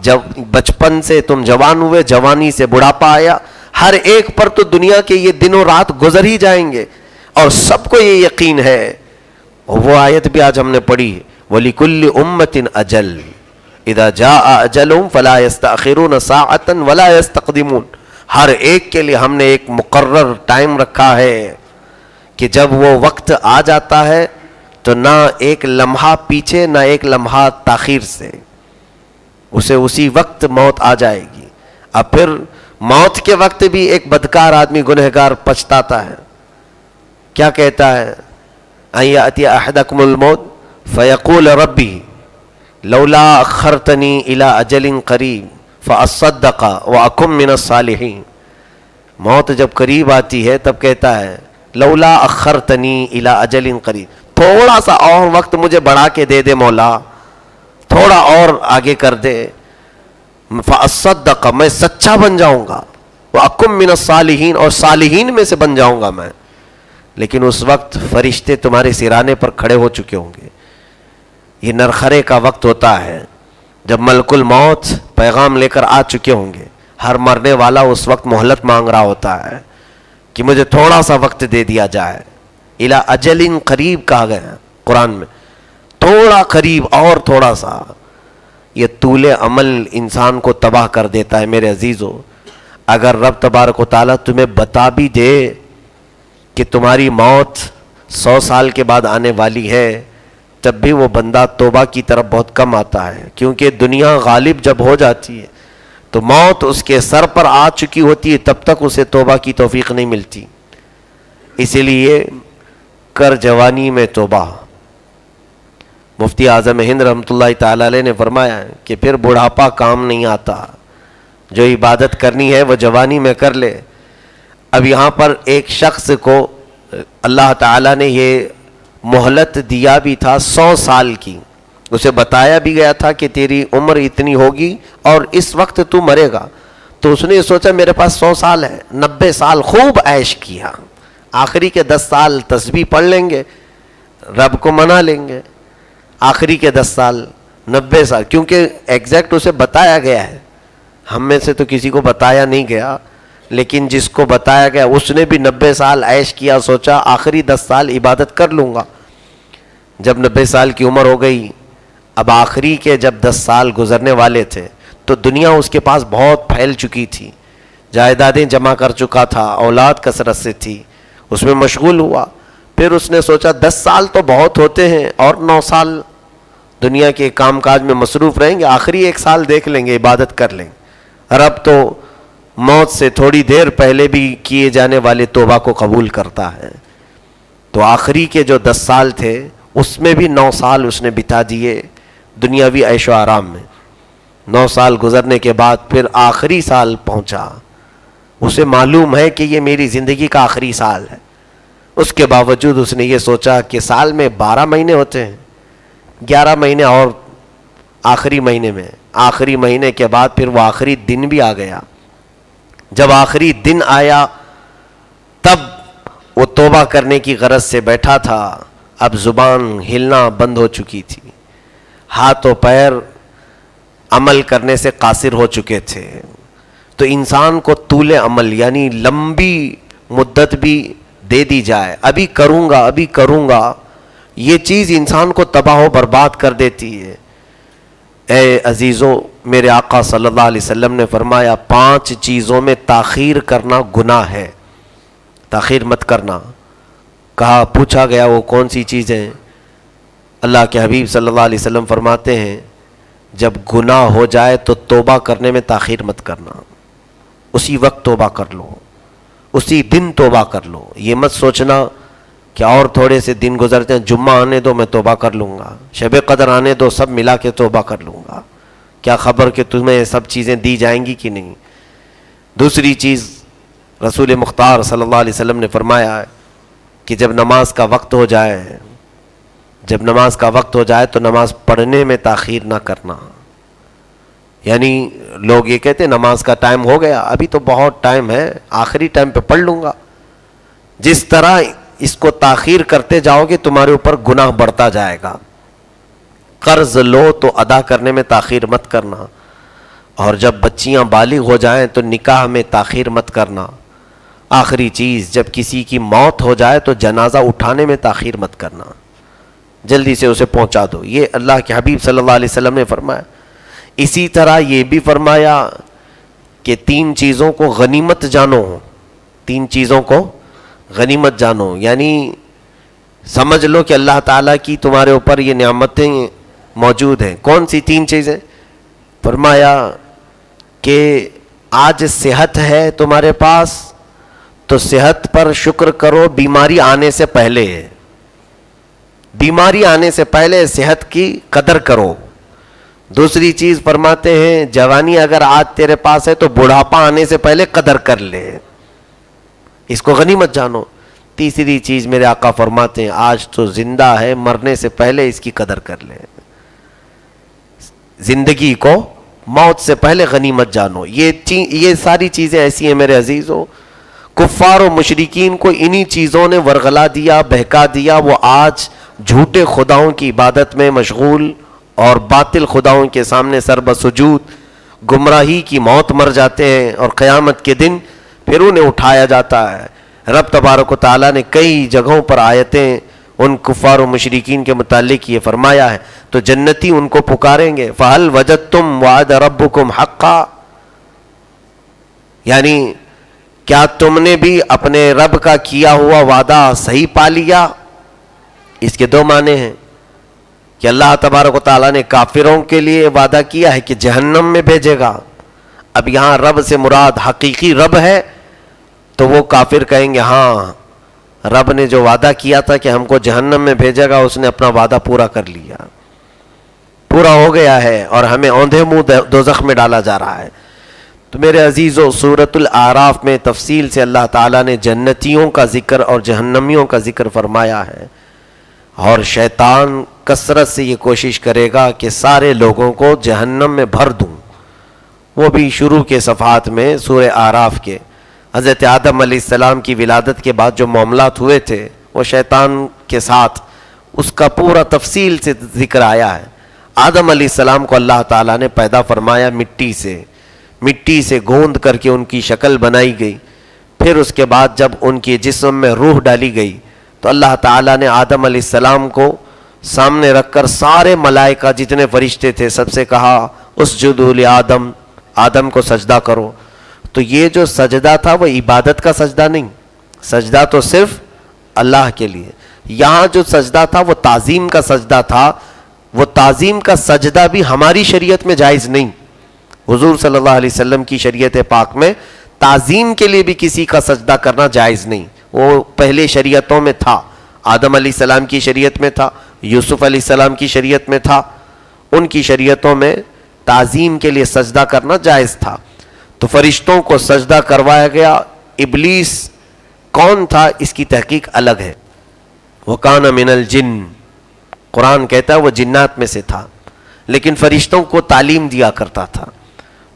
جب بچپن سے تم جوان ہوئے، جوانی سے بڑھاپا آیا، ہر ایک پر تو دنیا کے یہ دن و رات گزر ہی جائیں گے، اور سب کو یہ یقین ہے۔ وہ آیت بھی آج ہم نے پڑھی، وَلِكُلِّ أُمَّةٍ أَجَلٌ اذا جاء اجلهم فلا يستأخرون ساعة ولا يستقدمون۔ ہر ایک کے لیے ہم نے ایک مقرر ٹائم رکھا ہے کہ جب وہ وقت آ جاتا ہے تو نہ ایک لمحہ پیچھے نہ ایک لمحہ تاخیر سے، اسے اسی وقت موت آ جائے گی۔ اب پھر موت کے وقت بھی ایک بدکار آدمی گنہگار پچھتاتا ہے، کیا کہتا ہے؟ ان یأتی احدکم الموت فیقول ربی لولا اخرتنی الی اجل قریب فاصدق واکن من الصالحین۔ موت جب قریب آتی ہے تب کہتا ہے لولا اخرتنی الی اجل قریب، تھوڑا سا اور وقت مجھے بڑھا کے دے دے مولا، تھوڑا اور آگے کر دے، فاصدق میں سچا بن جاؤں گا، واکن من الصالحین اور صالحین میں سے بن جاؤں گا میں۔ لیکن اس وقت فرشتے تمہارے سرانے پر کھڑے ہو چکے ہوں گے۔ یہ نرخرے کا وقت ہوتا ہے جب ملک الموت پیغام لے کر آ چکے ہوں گے۔ ہر مرنے والا اس وقت مہلت مانگ رہا ہوتا ہے کہ مجھے تھوڑا سا وقت دے دیا جائے۔ الی اجل قریب کہا گیا ہے قرآن میں، تھوڑا قریب اور تھوڑا سا۔ یہ طول عمل انسان کو تباہ کر دیتا ہے میرے عزیزو۔ اگر رب تبارک و تعالیٰ تمہیں بتا بھی دے کہ تمہاری موت 100 سال کے بعد آنے والی ہے، تب بھی وہ بندہ توبہ کی طرف بہت کم آتا ہے، کیونکہ دنیا غالب جب ہو جاتی ہے تو موت اس کے سر پر آ چکی ہوتی ہے، تب تک اسے توبہ کی توفیق نہیں ملتی۔ اسی لیے کر جوانی میں توبہ۔ مفتی اعظم ہند رحمۃ اللہ تعالی علیہ نے فرمایا کہ پھر بڑھاپا کام نہیں آتا، جو عبادت کرنی ہے وہ جوانی میں کر لے۔ اب یہاں پر ایک شخص کو اللہ تعالیٰ نے یہ مہلت دیا بھی تھا 100 سال کی، اسے بتایا بھی گیا تھا کہ تیری عمر اتنی ہوگی اور اس وقت تو مرے گا، تو اس نے سوچا میرے پاس 100 سال ہے، 90 سال خوب عیش کیا، آخری کے 10 سال تسبیح پڑھ لیں گے، رب کو منا لیں گے، آخری کے 10 سال 90 سال، کیونکہ ایگزیکٹ اسے بتایا گیا ہے، ہم میں سے تو کسی کو بتایا نہیں گیا، لیکن جس کو بتایا گیا اس نے بھی 90 سال عیش کیا، سوچا آخری 10 سال عبادت کر لوں گا۔ جب 90 سال کی عمر ہو گئی، اب آخری کے جب 10 سال گزرنے والے تھے تو دنیا اس کے پاس بہت پھیل چکی تھی، جائیدادیں جمع کر چکا تھا، اولاد کثرت سے تھی، اس میں مشغول ہوا۔ پھر اس نے سوچا 10 سال تو بہت ہوتے ہیں، اور 9 سال دنیا کے کام کاج میں مصروف رہیں گے، آخری 1 سال دیکھ لیں گے، عبادت کر لیں گے۔ رب تو موت سے تھوڑی دیر پہلے بھی کیے جانے والے توبہ کو قبول کرتا ہے۔ تو آخری کے جو 10 سال تھے اس میں بھی 9 سال اس نے بتا دیے دنیاوی عیش و آرام میں۔ 9 سال گزرنے کے بعد پھر آخری سال پہنچا، اسے معلوم ہے کہ یہ میری زندگی کا آخری سال ہے، اس کے باوجود اس نے یہ سوچا کہ سال میں 12 مہینے ہوتے ہیں، 11 مہینے اور آخری مہینے میں، آخری مہینے کے بعد پھر وہ آخری دن بھی آ گیا۔ جب آخری دن آیا تب وہ توبہ کرنے کی غرض سے بیٹھا تھا، اب زبان ہلنا بند ہو چکی تھی، ہاتھ و پیر عمل کرنے سے قاصر ہو چکے تھے۔ تو انسان کو طول عمل یعنی لمبی مدت بھی دے دی جائے، ابھی کروں گا ابھی کروں گا، یہ چیز انسان کو تباہ و برباد کر دیتی ہے۔ اے عزیزو، میرے آقا صلی اللہ علیہ وسلم نے فرمایا 5 چیزوں میں تاخیر کرنا گناہ ہے، تاخیر مت کرنا۔ کہا، پوچھا گیا وہ کون سی چیزیں؟ اللہ کے حبیب صلی اللہ علیہ وسلم فرماتے ہیں جب گناہ ہو جائے تو توبہ کرنے میں تاخیر مت کرنا، اسی وقت توبہ کر لو، اسی دن توبہ کر لو۔ یہ مت سوچنا کہ اور تھوڑے سے دن گزرتے ہیں، جمعہ آنے دو میں توبہ کر لوں گا، شب قدر آنے دو سب ملا کے توبہ کر لوں گا، کیا خبر کہ تمہیں یہ سب چیزیں دی جائیں گی کہ نہیں۔ دوسری چیز، رسول مختار صلی اللہ علیہ وسلم نے فرمایا کہ جب نماز کا وقت ہو جائے، جب نماز کا وقت ہو جائے تو نماز پڑھنے میں تاخیر نہ کرنا۔ یعنی لوگ یہ کہتے ہیں نماز کا ٹائم ہو گیا، ابھی تو بہت ٹائم ہے، آخری ٹائم پہ پڑھ لوں گا۔ جس طرح اس کو تاخیر کرتے جاؤ گے تمہارے اوپر گناہ بڑھتا جائے گا۔ قرض لو تو ادا کرنے میں تاخیر مت کرنا، اور جب بچیاں بالغ ہو جائیں تو نکاح میں تاخیر مت کرنا. آخری چیز، جب کسی کی موت ہو جائے تو جنازہ اٹھانے میں تاخیر مت کرنا، جلدی سے اسے پہنچا دو. یہ اللہ کے حبیب صلی اللہ علیہ وسلم نے فرمایا. اسی طرح یہ بھی فرمایا کہ 3 چیزوں کو غنیمت جانو. 3 چیزوں کو غنیمت جانو، یعنی سمجھ لو کہ اللہ تعالیٰ کی تمہارے اوپر یہ نعمتیں موجود ہیں. کون سی 3 چیزیں؟ فرمایا کہ آج صحت ہے تمہارے پاس تو صحت پر شکر کرو، بیماری آنے سے پہلے. بیماری آنے سے پہلے صحت کی قدر کرو. دوسری چیز فرماتے ہیں جوانی اگر آج تیرے پاس ہے تو بڑھاپا آنے سے پہلے قدر کر لے، اس کو غنیمت جانو. تیسری چیز میرے آقا فرماتے ہیں آج تو زندہ ہے، مرنے سے پہلے اس کی قدر کر لے. زندگی کو موت سے پہلے غنیمت جانو. یہ ساری چیزیں ایسی ہیں میرے عزیزو، کفار و مشرکین کو انہی چیزوں نے ورغلا دیا، بہکا دیا. وہ آج جھوٹے خداؤں کی عبادت میں مشغول اور باطل خداؤں کے سامنے سر بسجود گمراہی کی موت مر جاتے ہیں، اور قیامت کے دن پھر انہیں اٹھایا جاتا ہے. رب تبارک و تعالیٰ نے کئی جگہوں پر آیتیں ان کفار و مشرکین کے متعلق یہ فرمایا ہے. تو جنتی ان کو پکاریں گے فَهَلْ وَجَدْتُمْ وَعْدَ رَبُّكُمْ حَقًّا، یعنی کیا تم نے بھی اپنے رب کا کیا ہوا وعدہ صحیح پا لیا؟ اس کے 2 معنی ہیں کہ اللہ تبارک و تعالیٰ نے کافروں کے لیے وعدہ کیا ہے کہ جہنم میں بھیجے گا. اب یہاں رب سے مراد حقیقی رب ہے تو وہ کافر کہیں گے ہاں رب نے جو وعدہ کیا تھا کہ ہم کو جہنم میں بھیجے گا اس نے اپنا وعدہ پورا کر لیا، پورا ہو گیا ہے اور ہمیں اوندھے منہ دوزخ میں ڈالا جا رہا ہے. تو میرے عزیزو سورۃ الاعراف میں تفصیل سے اللہ تعالیٰ نے جنتیوں کا ذکر اور جہنمیوں کا ذکر فرمایا ہے، اور شیطان کثرت سے یہ کوشش کرے گا کہ سارے لوگوں کو جہنم میں بھر دوں. وہ بھی شروع کے صفحات میں سورہ اعراف کے حضرت آدم علیہ السلام کی ولادت کے بعد جو معاملات ہوئے تھے وہ شیطان کے ساتھ اس کا پورا تفصیل سے ذکر آیا ہے. آدم علیہ السلام کو اللہ تعالیٰ نے پیدا فرمایا مٹی سے گوند کر کے ان کی شکل بنائی گئی. پھر اس کے بعد جب ان کے جسم میں روح ڈالی گئی تو اللہ تعالیٰ نے آدم علیہ السلام کو سامنے رکھ کر سارے ملائکہ جتنے فرشتے تھے سب سے کہا اسجدوا لآدم، آدم کو سجدہ کرو. تو یہ جو سجدہ تھا وہ عبادت کا سجدہ نہیں، سجدہ تو صرف اللہ کے لیے. یہاں جو سجدہ تھا وہ تعظیم کا سجدہ تھا. وہ تعظیم کا سجدہ بھی ہماری شریعت میں جائز نہیں. حضور صلی اللہ علیہ وسلم کی شریعت پاک میں تعظیم کے لیے بھی کسی کا سجدہ کرنا جائز نہیں. وہ پہلے شریعتوں میں تھا، آدم علیہ السلام کی شریعت میں تھا، یوسف علیہ السلام کی شریعت میں تھا. ان کی شریعتوں میں تعظیم کے لیے سجدہ کرنا جائز تھا. تو فرشتوں کو سجدہ کروایا گیا. ابلیس کون تھا اس کی تحقیق الگ ہے. وَكَانَ مِنَ الْجِنِّ، قرآن کہتا ہے وہ جنات میں سے تھا، لیکن فرشتوں کو تعلیم دیا کرتا تھا.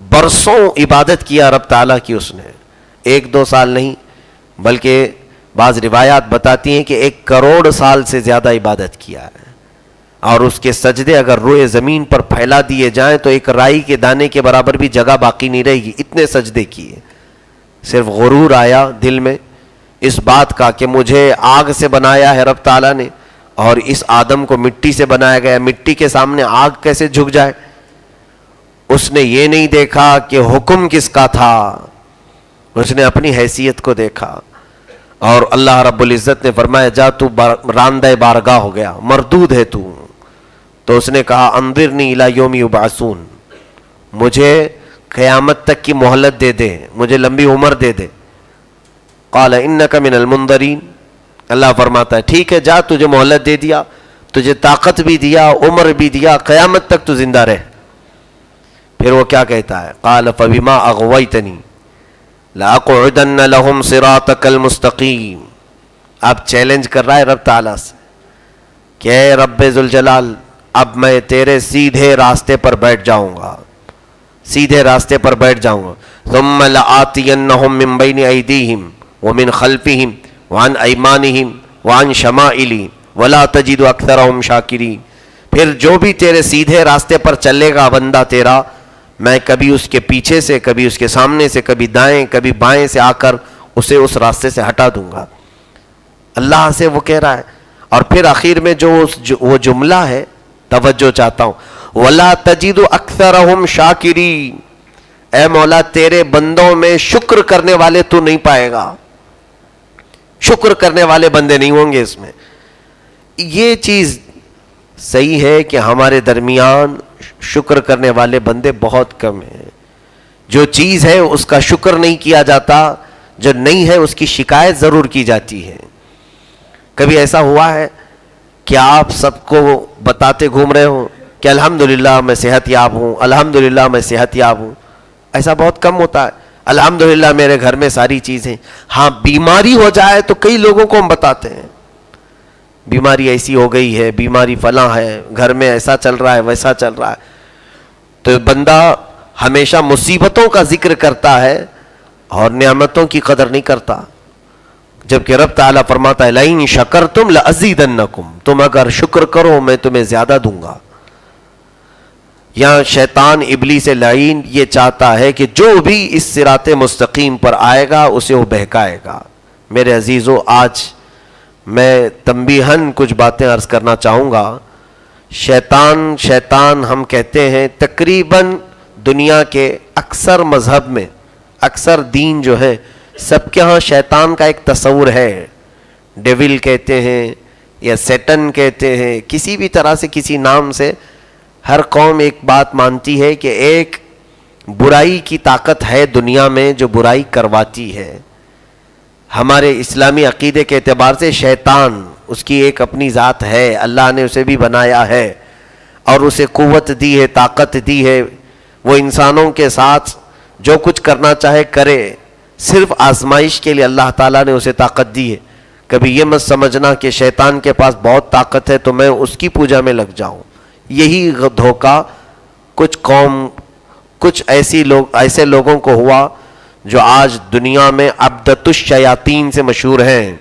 برسوں عبادت کیا رب تعالیٰ کی اس نے، 1-2 سال نہیں بلکہ بعض روایات بتاتی ہیں کہ 1 کروڑ سال سے زیادہ عبادت کیا ہے. اور اس کے سجدے اگر روئے زمین پر پھیلا دیے جائیں تو 1 رائی کے دانے کے برابر بھی جگہ باقی نہیں رہے گی، اتنے سجدے کیے. صرف غرور آیا دل میں اس بات کا کہ مجھے آگ سے بنایا ہے رب تعالیٰ نے اور اس آدم کو مٹی سے بنایا گیا، مٹی کے سامنے آگ کیسے جھک جائے. اس نے یہ نہیں دیکھا کہ حکم کس کا تھا، اس نے اپنی حیثیت کو دیکھا. اور اللہ رب العزت نے فرمایا جا تو راندہ بارگاہ ہو گیا، مردود ہے تو. تو اس نے کہا انظرنی الی یوم یبعثون، مجھے قیامت تک کی مہلت دے دے، مجھے لمبی عمر دے دے. قال انک من المنظرین، اللہ فرماتا ہے ٹھیک ہے جا، تجھے مہلت دے دیا، تجھے طاقت بھی دیا، عمر بھی دیا، قیامت تک تو زندہ رہ. پھر وہ کیا کہتا ہے قال فبما اغویتنی لأقعدن لهم صراطک المستقیم. اب چیلنج کر رہا ہے رب تعالیٰ سے کہ اے رب ذوالجلال اب میں تیرے سیدھے راستے پر بیٹھ جاؤں گا، سیدھے راستے پر بیٹھ جاؤں گا. ثم لآتینہم من بین ایدیہم ومن خلفہم وعن ایمانہم وعن شمائلہم ولا تجد اکثرہم شاکرین. پھر جو بھی تیرے سیدھے راستے پر چلے گا بندہ تیرا، میں کبھی اس کے پیچھے سے، کبھی اس کے سامنے سے، کبھی دائیں کبھی بائیں سے آ کر اسے اس راستے سے ہٹا دوں گا. اللہ سے وہ کہہ رہا ہے. اور پھر آخر میں وہ جملہ ہے، توجہ چاہتا ہوں، وَلَا تَجِدُ أَكْثَرَهُمْ شَاكِرِينَ. اے مولا تیرے بندوں میں شکر کرنے والے تو نہیں پائے گا، شکر کرنے والے بندے نہیں ہوں گے اس میں. یہ چیز صحیح ہے کہ ہمارے درمیان شکر کرنے والے بندے بہت کم ہیں. جو چیز ہے اس کا شکر نہیں کیا جاتا، جو نہیں ہے اس کی شکایت ضرور کی جاتی ہے. کبھی ایسا ہوا ہے کہ آپ سب کو بتاتے گھوم رہے ہوں کہ الحمدللہ میں صحت یاب ہوں، الحمدللہ میں صحت یاب ہوں؟ ایسا بہت کم ہوتا ہے. الحمدللہ میرے گھر میں ساری چیزیں. ہاں بیماری ہو جائے تو کئی لوگوں کو ہم بتاتے ہیں بیماری ایسی ہو گئی ہے، بیماری فلاں ہے، گھر میں ایسا چل رہا ہے، ویسا چل رہا ہے. تو بندہ ہمیشہ مصیبتوں کا ذکر کرتا ہے اور نعمتوں کی قدر نہیں کرتا، جبکہ رب تعالیٰ فرماتا ہے لَإِن شَكَرْتُمْ لَأَزِيدَنَّكُمْ. تم اگر شکر کرو میں تمہیں زیادہ دوں گا. یہاں شیطان ابلیس لعین یہ چاہتا ہے کہ جو بھی اس صراط مستقیم پر آئے گا اسے وہ بہکائے گا. میرے عزیزو، آج میں تنبیہاً کچھ باتیں عرض کرنا چاہوں گا. شیطان ہم کہتے ہیں تقریباً دنیا کے اکثر مذہب میں، اکثر دین جو ہے سب کے ہاں شیطان کا ایک تصور ہے. ڈیول کہتے ہیں یا سیٹن کہتے ہیں، کسی بھی طرح سے کسی نام سے ہر قوم ایک بات مانتی ہے کہ ایک برائی کی طاقت ہے دنیا میں جو برائی کرواتی ہے. ہمارے اسلامی عقیدے کے اعتبار سے شیطان اس کی ایک اپنی ذات ہے، اللہ نے اسے بھی بنایا ہے اور اسے قوت دی ہے، طاقت دی ہے. وہ انسانوں کے ساتھ جو کچھ کرنا چاہے کرے، صرف آزمائش کے لیے اللہ تعالیٰ نے اسے طاقت دی ہے. کبھی یہ مت سمجھنا کہ شیطان کے پاس بہت طاقت ہے تو میں اس کی پوجا میں لگ جاؤں. یہی دھوکہ کچھ ایسے لوگوں کو ہوا جو آج دنیا میں عبدۃ الشیاطین سے مشہور ہیں.